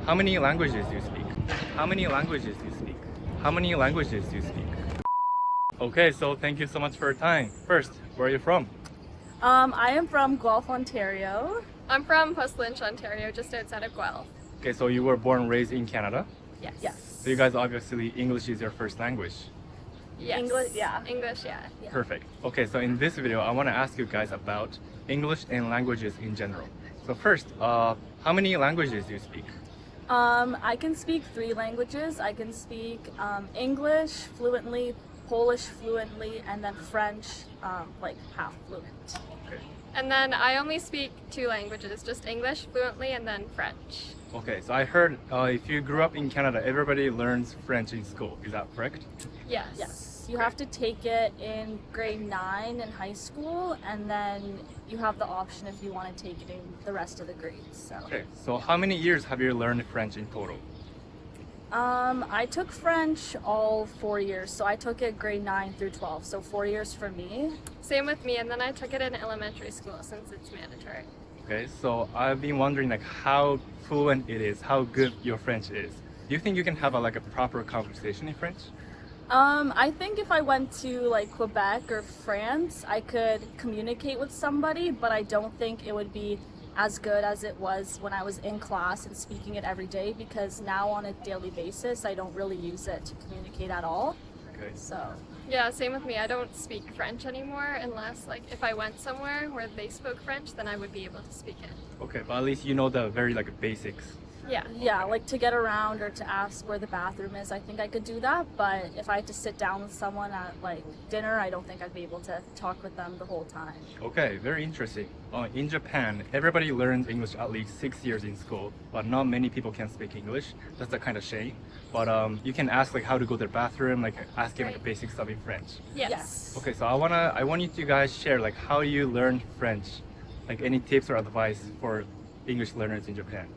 How many languages do you speak? How many languages do you speak? How many languages do you speak? Okay, so thank you so much for your time. First, where are you from? I am from Guelph, Ontario. I'm from Post Lynch, Ontario, just outside of Guelph. Okay, so you were born and raised in Canada. Yes. Yes. So you guys obviously English is your first language. Yes. English, yeah. English, yeah. Perfect. Okay, so in this video, I want to ask you guys about English and languages in general. So first, how many languages do you speak? I can speak 3 languages. I can speak English fluently, Polish fluently, and then French like half fluent. Okay. And then I only speak 2 languages, just English fluently and then French. Okay, so I heard if you grew up in Canada, everybody learns French in school. Is that correct? Yes. Yes. You have to take it in grade 9 in high school, and then you have the option if you want to take it in the rest of the grades. So. Okay, so how many years have you learned French in total? I took French all 4 years, so I took it grade 9 through 12, so 4 years for me. Same with me, and then I took it in elementary school since it's mandatory. Okay, so I've been wondering like how fluent it is, how good your French is. Do you think you can have a proper conversation in French? I think if I went to like Quebec or France, I could communicate with somebody, but I don't think it would be as good as it was when I was in class and speaking it every day, because now on a daily basis, I don't really use it to communicate at all. Okay. So, Yeah, same with me. I don't speak French anymore unless if I went somewhere where they spoke French, then I would be able to speak it. Okay, but at least you know the very basics. Yeah. yeah, like to get around or to ask where the bathroom is, I think I could do that, but if I had to sit down with someone at like dinner, I don't think I'd be able to talk with them the whole time. Okay, very interesting. In Japan, everybody learns English at least 6 years in school, but not many people can speak English. That's a kind of shame. But you can ask how to go to the bathroom, asking Right. basic stuff in French. Yes. Okay, so I want you to guys share how you learn French, any tips or advice for English learners in Japan.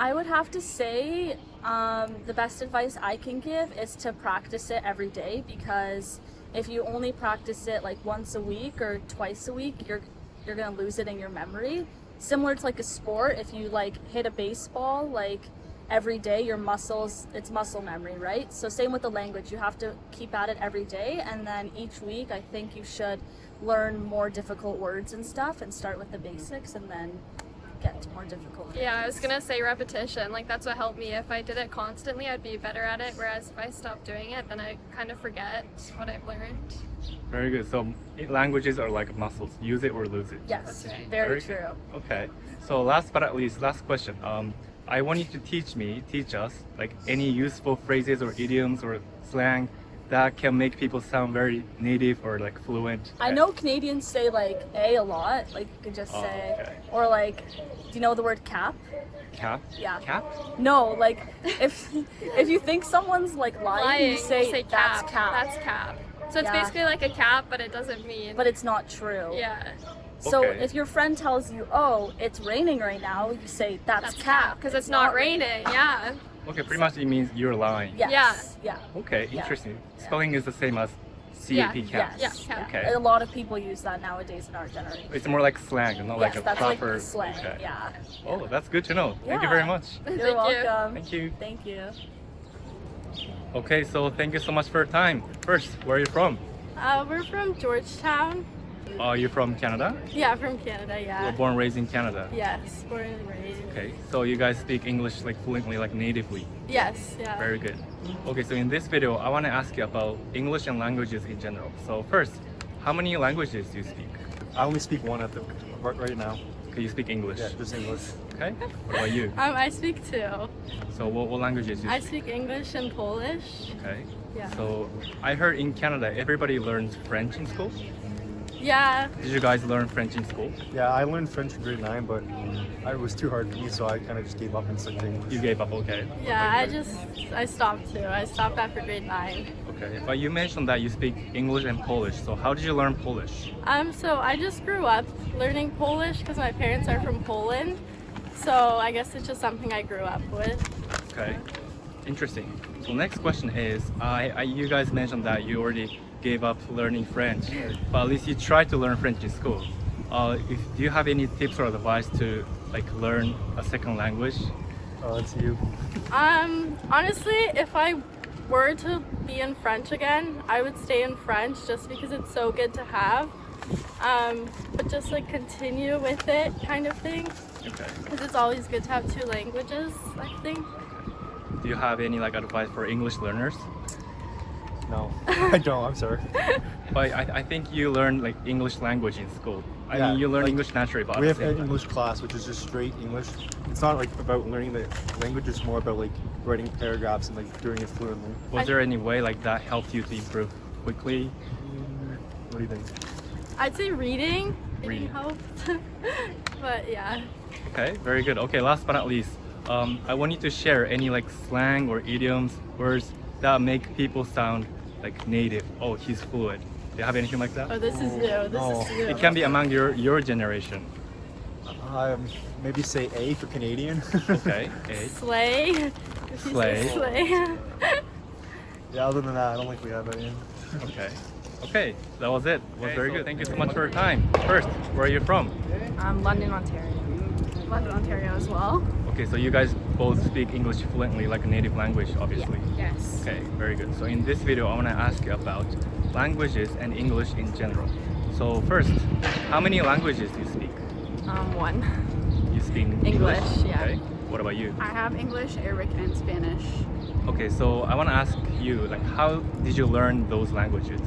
I would have to say the best advice I can give is to practice it every day, because if you only practice it once a week or twice a week, you're gonna lose it in your memory. Similar to a sport, if you hit a baseball every day, your muscles, it's muscle memory, right? So same with the language, you have to keep at it every day, and then each week I think you should learn more difficult words and stuff and start with the basics and then get to more difficult words. Yeah, I was gonna say repetition. That's what helped me. If I did it constantly, I'd be better at it. Whereas if I stopped doing it, then I kind of forget what I've learned. Very good. So languages are like muscles. Use it or lose it. Yes, That's right. very Very true. Okay. So last but not least, last question. I want you to teach us any useful phrases or idioms or slang that can make people sound very native or fluent. I know Canadians say a lot, you could just Oh, say, okay. or do you know the word cap? Cap? Yeah. Cap? No, if you think someone's lying, you say cap. that's cap. That's cap. So it's Yeah. basically like a cap, but it doesn't mean. But it's not true. yeah, So Okay. if your friend tells you, oh, it's raining right now, you say that's cap. because it's not raining. Yeah. Okay, pretty much it means you're lying. Yes. Yeah. Okay, Yeah. interesting. Spelling is the same as Yeah. CAP cap. Yes. Yeah, cap. Okay. And a lot of people use that nowadays in our generation. It's more like slang, not Yes, a that's proper slang. Okay. Yeah. Oh, that's good to know. Thank you Yeah. very much. You're Thank you. welcome. Thank you. Thank you. Okay, so thank you so much for your time. First, where are you from? We're from Georgetown. Are you from Canada? Yeah, from Canada, You were yeah. born and raised in Canada. Yes, born and raised. Okay, so you guys speak English fluently, natively. Yes, yeah. Very good. Okay, so in this video, I want to ask you about English and languages in general. So first, how many languages do you speak? I only speak one at the right now. Okay, you speak English. Yeah, just English. Okay. What about you? I speak two. So what languages do you I speak? speak English and Polish. Okay. Yeah. So I heard in Canada, everybody learns French in school. Yeah, Did you guys learn French in school? Yeah, I learned French in grade 9, but it was too hard for me, so I kind of just gave up and stuck to English. You gave up, okay. yeah, I stopped too. I stopped after grade 9. Okay, but you mentioned that you speak English and Polish. So how did you learn Polish? So I just grew up learning Polish because my parents are from Poland. So I guess it's just something I grew up with. Okay, interesting. So next question is, you guys mentioned that you already gave up learning French, but at least you tried to learn French in school. Do you have any tips or advice to like learn a second language? Oh, it's you. Honestly, if I were to be in French again, I would stay in French just because it's so good to have. But just like continue with it kind of thing, Okay. because it's always good to have two languages, I think. Do you have any like advice for English learners? No, I don't. I'm sorry. But I think you learn like English language in school. I Yeah, mean, you learn like, English naturally, but We at have the same an time. English class, which is just straight English. It's not like about learning the language. It's more about like writing paragraphs and like doing it fluently. Was there any way like that helped you to improve quickly? What do you think? I'd say reading Reading. helped. But yeah. Okay, very good. Okay, last but not least, I want you to share any like slang or idioms, words that make people sound like native. Oh, he's fluent. Do you have anything like that? Oh, this is new. This No. is new. It can be among your generation. Maybe say A for Canadian. Okay. A. Slay. If you say Slay. slay. Yeah. Other than that, I don't think we have any. Okay. Okay, that was it. It was very good. Thank you so much for your time. First, where are you from? London, Ontario. London, Ontario as well. Okay, so you guys both speak English fluently, like a native language, obviously. Yes. Okay, very good. So in this video, I want to ask you about languages and English in general. So first, how many languages do you speak? One. You speak English, yeah. Okay. What about you? I have English, Arabic, and Spanish. Okay, so I want to ask you, like, how did you learn those languages?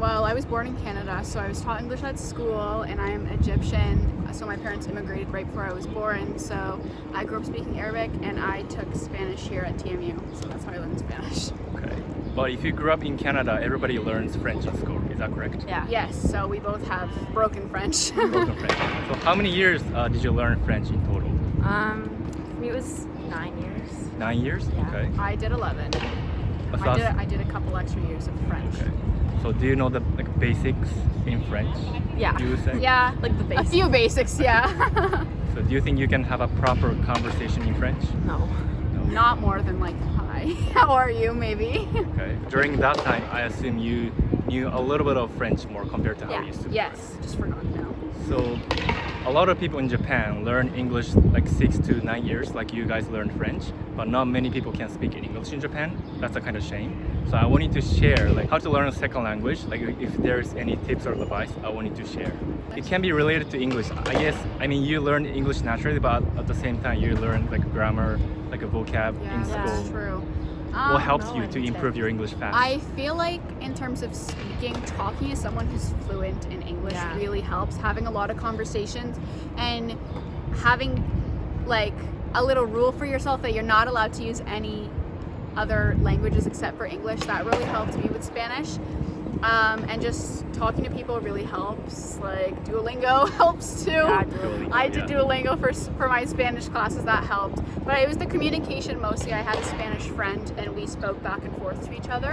Well, I was born in Canada, so I was taught English at school, and I am Egyptian, so my parents immigrated right before I was born, so I grew up speaking Arabic, and I took Spanish here at TMU, so that's how I learned Spanish. Okay. But if you grew up in Canada, everybody learns French in school. Is that correct? Yeah. Yes, so we both have broken French. Broken French. So how many years did you learn French in total? For me it was 9 years. 9 years? Yeah. Okay. I did 11. Asas- I did a couple extra years of French. Okay. So do you know the like basics in French? Yeah. You would say? Yeah, Like the a basics. few basics, yeah. So do you think you can have a proper conversation in French? No. Not more than like, hi, how are you, maybe? Okay. During that time, I assume you knew a little bit of French more compared to how Yeah. you used to. Yes, just forgot now. So a lot of people in Japan learn English like 6 to 9 years, like you guys learned French, but not many people can speak in English in Japan. That's a kind of shame. So I want you to share like how to learn a second language. Like if there's any tips or advice, I want you to share. It can be related to English. I guess, I mean, you learn English naturally, but at the same time, you learn like grammar, like a vocab in Yeah, school. that's true. What helps No, you to improve your English fast? I feel like in terms of speaking, talking to someone who's fluent in English Yeah. really helps. Having a lot of conversations and having like a little rule for yourself that you're not allowed to use any other languages except for English. That really helped me with Spanish. And just talking to people really helps. Like Duolingo helps too. Yeah, Duolingo, I did yeah. Duolingo for my Spanish classes. That helped. But it was the communication mostly. I had a Spanish friend, and we spoke back and forth to each other.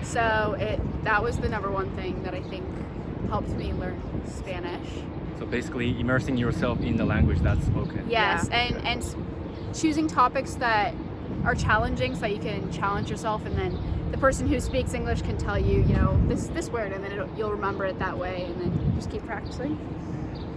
So that was the number one thing that I think helped me learn Spanish. So basically immersing yourself in the language that's spoken. Yes, and choosing topics that are challenging so that you can challenge yourself, and then the person who speaks English can tell you, you know, this word, and then you'll remember it that way, and then just keep practicing.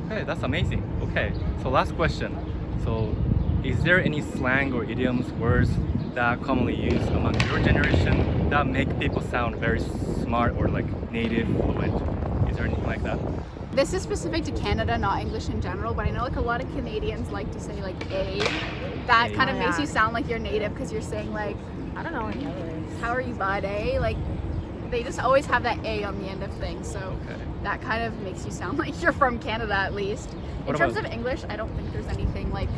Okay, that's amazing. Okay, so last question. So is there any slang or idioms, words that are commonly used among your generation that make people sound very smart or like native, fluent? Is there anything like that? This is specific to Canada, not English in general, but I know like a lot of Canadians like to say like A. That A. kind of Oh, makes yeah. you sound like you're native because you're saying like, I don't know any others. how are you, bud, eh? Like, they just always have that A on the end of things, so Okay. that kind of makes you sound like you're from Canada at least. What In terms about- of English, I don't think there's anything like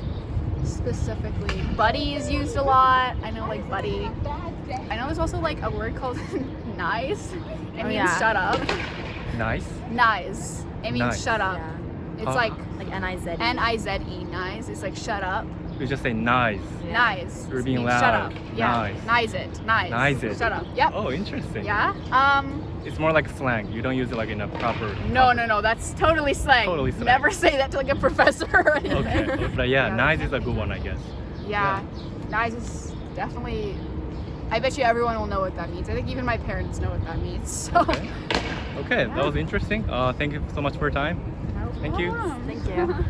specifically. Buddy is used a lot. I know like buddy. I know there's also like a word called nice. It means yeah. shut up. Nice. Nice. It means Nice. shut up. Yeah. It's How- like Like N-I-Z. N-I-Z-E, nice. It's like shut up. You just say nice. Nice. You're being Means loud. Shut up. Yeah. Nice. Nice it. Nice. Nice it. Shut up. Yep. Oh, interesting. Yeah. It's more like slang. You don't use it like in a proper. No. That's totally slang. Totally slang. Never say that to like a professor or anything. Okay. But yeah, Yeah. nice is a good one, I guess. Yeah. Nice is definitely. I bet you everyone will know what that means. I think even my parents know what that means. So. Okay. Okay, that was interesting. Thank you so much for your time. Thank you. problem. Thank you.